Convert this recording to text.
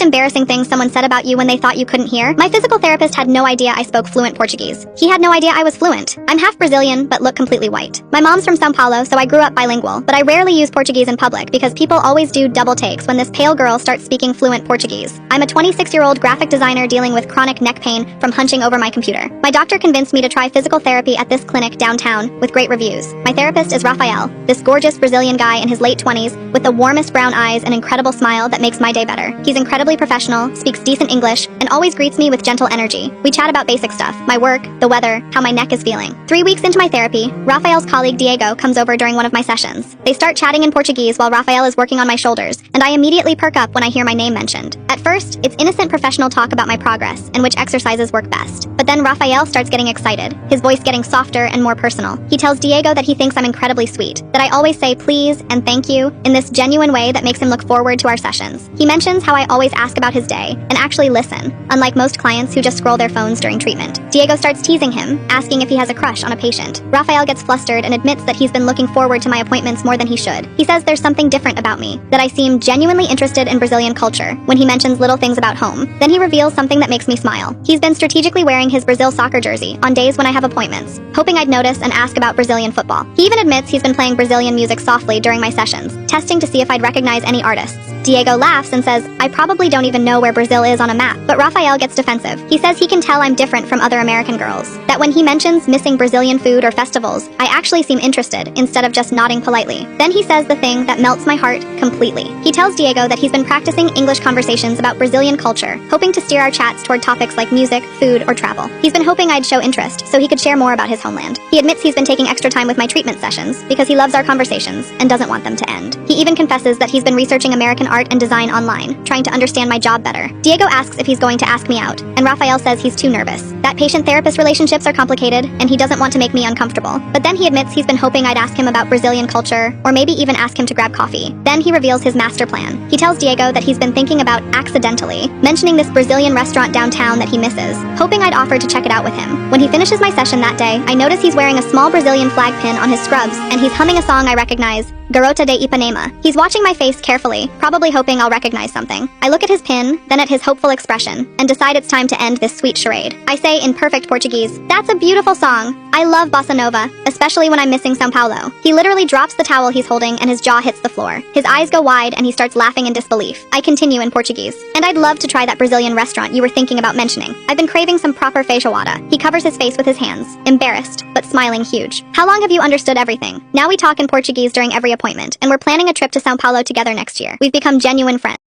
most embarrassing thing someone said about you when they thought you couldn't hear? My physical therapist had no idea I spoke fluent Portuguese. He had no idea I was fluent. I'm half Brazilian, but look completely white. My mom's from São Paulo, so I grew up bilingual, but I rarely use Portuguese in public because people always do double takes when this pale girl starts speaking fluent Portuguese. I'm a 26-year-old graphic designer dealing with chronic neck pain from hunching over my computer. My doctor convinced me to try physical therapy at this clinic downtown with great reviews. My therapist is Rafael, this gorgeous Brazilian guy in his late 20s with the warmest brown eyes and incredible smile that makes my day better. He's incredibly professional, speaks decent English, and always greets me with gentle energy. We chat about basic stuff, my work, the weather, how my neck is feeling. 3 weeks into my therapy, Rafael's colleague Diego comes over during one of my sessions. They start chatting in Portuguese while Rafael is working on my shoulders, and I immediately perk up when I hear my name mentioned. At first, it's innocent professional talk about my progress and which exercises work best. But then Rafael starts getting excited, his voice getting softer and more personal. He tells Diego that he thinks I'm incredibly sweet, that I always say please and thank you in this genuine way that makes him look forward to our sessions. He mentions how I always ask about his day and actually listen, unlike most clients who just scroll their phones during treatment. Diego starts teasing him, asking if he has a crush on a patient. Rafael gets flustered and admits that he's been looking forward to my appointments more than he should. He says there's something different about me, that I seem genuinely interested in Brazilian culture when he mentions little things about home. Then he reveals something that makes me smile. He's been strategically wearing his Brazil soccer jersey on days when I have appointments, hoping I'd notice and ask about Brazilian football. He even admits he's been playing Brazilian music softly during my sessions, testing to see if I'd recognize any artists. Diego laughs and says, I probably don't even know where Brazil is on a map, but Rafael gets defensive. He says he can tell I'm different from other American girls, that when he mentions missing Brazilian food or festivals, I actually seem interested instead of just nodding politely. Then he says the thing that melts my heart completely. He tells Diego that he's been practicing English conversations about Brazilian culture, hoping to steer our chats toward topics like music, food, or travel. He's been hoping I'd show interest so he could share more about his homeland. He admits he's been taking extra time with my treatment sessions because he loves our conversations and doesn't want them to end. He even confesses that he's been researching American art and design online, trying to understand my job better. Diego asks if he's going to ask me out, and Rafael says he's too nervous, that patient-therapist relationships are complicated, and he doesn't want to make me uncomfortable. But then he admits he's been hoping I'd ask him about Brazilian culture, or maybe even ask him to grab coffee. Then he reveals his master plan. He tells Diego that he's been thinking about accidentally mentioning this Brazilian restaurant downtown that he misses, hoping I'd offer to check it out with him. When he finishes my session that day, I notice he's wearing a small Brazilian flag pin on his scrubs, and he's humming a song I recognize, Garota de Ipanema. He's watching my face carefully, probably hoping I'll recognize something. I look at his pin, then at his hopeful expression, and decide it's time to end this sweet charade. I say in perfect Portuguese, that's a beautiful song. I love bossa nova, especially when I'm missing São Paulo. He literally drops the towel he's holding and his jaw hits the floor. His eyes go wide and he starts laughing in disbelief. I continue in Portuguese. And I'd love to try that Brazilian restaurant you were thinking about mentioning. I've been craving some proper feijoada. He covers his face with his hands, embarrassed, but smiling huge. How long have you understood everything? Now we talk in Portuguese during every appointment, and we're planning a trip to São Paulo together next year. We've become genuine friends.